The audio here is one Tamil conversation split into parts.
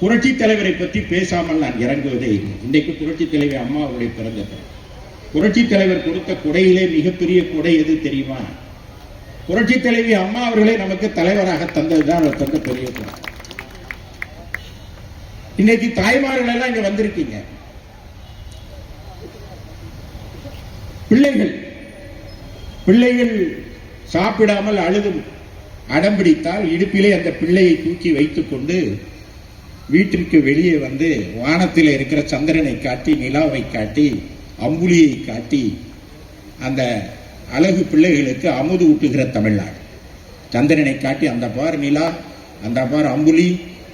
புரட்சி தலைவரை பற்றி பேசாமல் நான் இறங்குவதே இல்லை. இன்றைக்கு புரட்சி தலைவர் அம்மா அவருடைய பிறந்த புரட்சி தலைவர் கொடுத்த கொடையிலே மிகப்பெரிய கொடை எது தெரியுமா? புரட்சி தலைவி அம்மா அவர்களே நமக்கு தலைவராக தந்ததுதான் அவர் தந்த பெரிய கொடை. இன்னைக்கு தாய்மார்கள் எல்லாம் இங்க வந்திருக்கீங்க. பிள்ளைகள் சாப்பிடாமல் அழுது அடம்பிடித்தால் இடுப்பிலே அந்த பிள்ளையை தூக்கி வைத்துக் கொண்டு வீட்டிற்கு வெளியே வந்து வானத்தில் இருக்கிற சந்திரனை காட்டி, நிலாவை காட்டி, அம்புலியை காட்டி அந்த அழகு பிள்ளைகளுக்கு அமுது ஊட்டுகிற தமிழ்நாடு. சந்திரனை காட்டி அந்த பார் நிலா, அந்த பார் அம்புலி,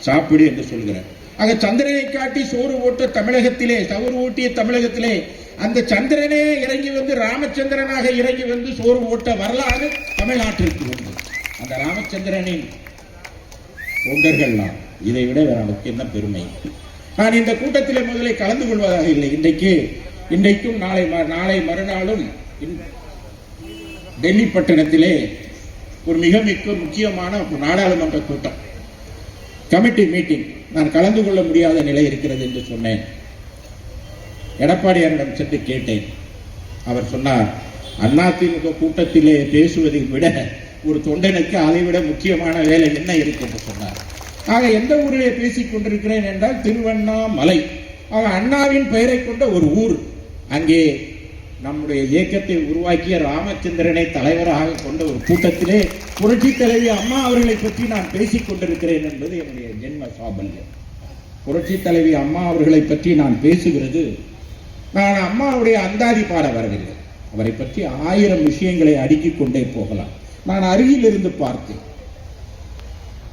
சாப்பிடு என்று சொல்கிறார். ஆக சந்திரனை காட்டி சோறு ஓட்ட தமிழகத்திலே, சோறு ஊட்டிய தமிழகத்திலே அந்த சந்திரனே இறங்கி வந்து ராமச்சந்திரனாக இறங்கி வந்து சோறு ஓட்ட வரலாறு தமிழ்நாட்டிற்கு உண்டு. அந்த ராமச்சந்திரனின் தொண்டர்கள்லாம் இதை விட நமக்கு என்ன பெருமை. நான் இந்த கூட்டத்திலே முதலில் கலந்து கொள்வதாக இல்லை. இன்றைக்கும் நாளை மறுநாளும் டெல்லி பட்டணத்திலே ஒரு மிக முக்கியமான நாடாளுமன்ற கூட்டம், கமிட்டி மீட்டிங். நான் கலந்து கொள்ள முடியாத நிலை இருக்கிறது என்று சொன்னேன். எடப்பாடியாரிடம் சென்று கேட்டேன். அவர் சொன்னார், அதிமுக கூட்டத்திலே பேசுவதை விட ஒரு தொண்டனுக்கு அதை விட முக்கியமான வேலை என்ன இருக்கு என்று சொன்னார். ஆக எந்த ஊரிலே பேசிக் கொண்டிருக்கிறேன் என்றால் திருவண்ணாமலை. ஆக அண்ணாவின் பெயரை கொண்ட ஒரு ஊர். அங்கே நம்முடைய இயக்கத்தை உருவாக்கிய ராமச்சந்திரனை தலைவராக கொண்ட ஒரு கூட்டத்திலே புரட்சி தலைவி அம்மா அவர்களை பற்றி நான் பேசிக் கொண்டிருக்கிறேன் என்பது என்னுடைய ஜென்ம சாபல்யம். புரட்சி தலைவி அம்மா அவர்களை பற்றி நான் பேசுகிறது, நான் அம்மாவுடைய அந்தாதி பாட வரவில்லை. அவரை பற்றி 1000 விஷயங்களை அடுக்கிக் கொண்டே போகலாம். நான் அருகில் இருந்து பார்த்தேன்.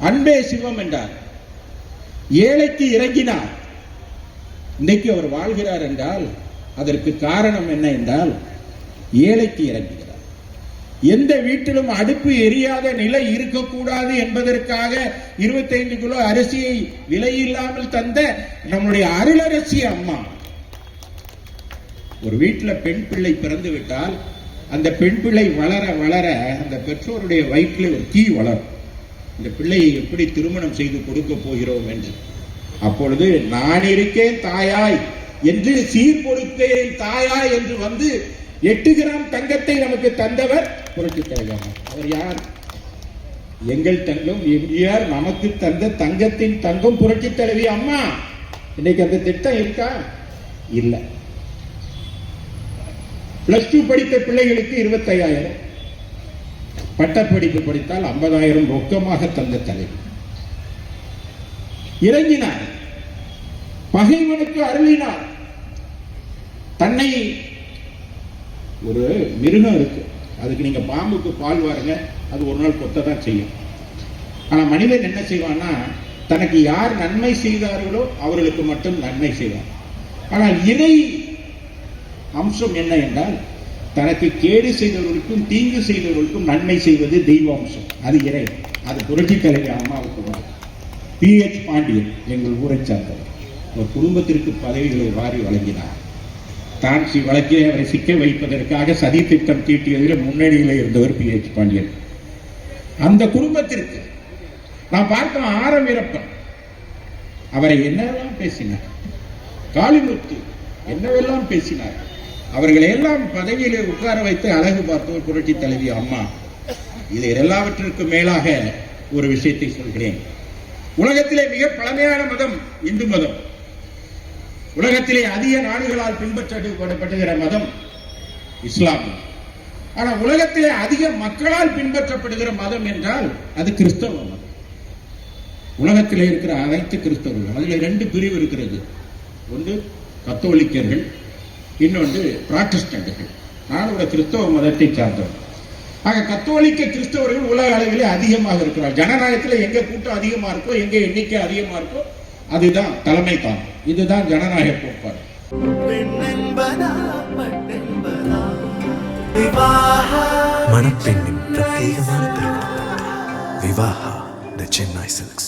அன்பே சிவம் என்றார், ஏழைக்கு இறங்கினார். இன்றைக்கு அவர் வாழ்கிறார் என்றால் அதற்கு காரணம் என்ன என்றால் ஏழைக்கு இறங்குகிறார். எந்த வீட்டிலும் அடுப்பு எரியாத நிலை இருக்கக்கூடாது என்பதற்காக 25 கிலோ அரிசியை விலையில்லாமல் தந்த நம்முடைய அருளரசி அம்மா. ஒரு வீட்டில் பெண் பிள்ளை பிறந்து விட்டால் அந்த பெண் பிள்ளை வளர வளர அந்த பெற்றோருடைய வயிற்றில் ஒரு தீ வளரும். இந்த பிள்ளையை எப்படி திருமணம் செய்து கொடுக்க போகிறோம் என்று. அப்பொழுது நான் இருக்கேன் தாயாய் என்று சீர் கொடுத்தேன் தாயாய் என்று வந்து 8 கிராம் தங்கத்தை நமக்கு தந்தவர் புரட்சி தலைவர். அவர் யார்? எங்கள் தங்கம் எம்ஜிஆர் நமக்கு தந்த தங்கத்தின் தங்கம் புரட்சி தலைவி அம்மா. இன்னைக்கு அந்த திட்டம் இருக்கா? இல்லை. +2 படித்த பிள்ளைகளுக்கு 25,000, பட்டப்படிப்பு படித்தால் 50,000 ரொக்கமாக தந்த தலைவர். இறங்கினார், பகைவனுக்கு அருளினார். தன்னை ஒரு மிருகம் இருக்கு, அதுக்கு நீங்க பாம்புக்கு பால் வாருங்க, அது ஒரு நாள் கொத்ததான் செய்யும். ஆனா மனிதன் என்ன செய்வான்னா, தனக்கு யார் நன்மை செய்தார்களோ அவர்களுக்கு மட்டும் நன்மை செய்வார். ஆனால் இறை அம்சம் என்ன என்றால், தனக்கு கேடு செய்தவர்களுக்கும் தீங்கு செய்தவர்களுக்கும் நன்மை செய்வது தெய்வ அம்சம். அது இறை. அது புரட்சி தலைவர் அம்மாவுக்கு. PH பாண்டியன் எங்கள் ஊரை சார்ந்தவர். ஒரு குடும்பத்திற்கு பதவிகளை வாரி வழங்கினார். தான்சி வழக்கிலே அவரை சிக்க வைப்பதற்காக சதி திட்டம் தீட்டியதில் முன்னணியில் இருந்தவர் PH பாண்டியன். அந்த குடும்பத்திற்கு நான் பார்த்தோம். ஆரம் வீரப்பன் அவரை என்னெல்லாம் பேசினார், காளிமுத்து என்னவெல்லாம் பேசினார். அவர்களை எல்லாம் பதவியிலே உட்கார வைத்து அழகு பார்த்தவர் புரட்சி தலைவி அம்மா. இது எல்லாவற்றிற்கும் மேலாக ஒரு விஷயத்தை சொல்கிறேன். உலகத்திலே மிக பழமையான மதம் இந்து மதம். உலகத்திலே அதிக நாடுகளால் பின்பற்றப்படுகிற மதம் இஸ்லாம். ஆனால் உலகத்திலே அதிக மக்களால் பின்பற்றப்படுகிற மதம் என்றால் அது கிறிஸ்தவ மதம். உலகத்திலே இருக்கிற அனைத்து கிறிஸ்தவர்கள், அதில் 2 பிரிவு இருக்கிறது. ஒன்று கத்தோலிக்கர்கள், இன்னொன்று புராட்டஸ்டன்ட்கள். நான் ஒரு கிறிஸ்தவ மதத்தை சார்ந்தவர். ஆக கத்தோலிக்க கிறிஸ்தவர்கள் உலக அளவிலே அதிகமாக இருக்கிறார். ஜனநாயகத்தில் எங்க கூட்டம் அதிகமா இருக்கோ, எங்க எண்ணிக்கை அதிகமா இருக்கோ அதுதான் தலைமை தான். இதுதான் ஜனநாயக கோட்பாடு. மணப்பெண்ணின் பிரத்யேகமான திருமணம் விவாஹா தி சென்னை சில்க்ஸ்.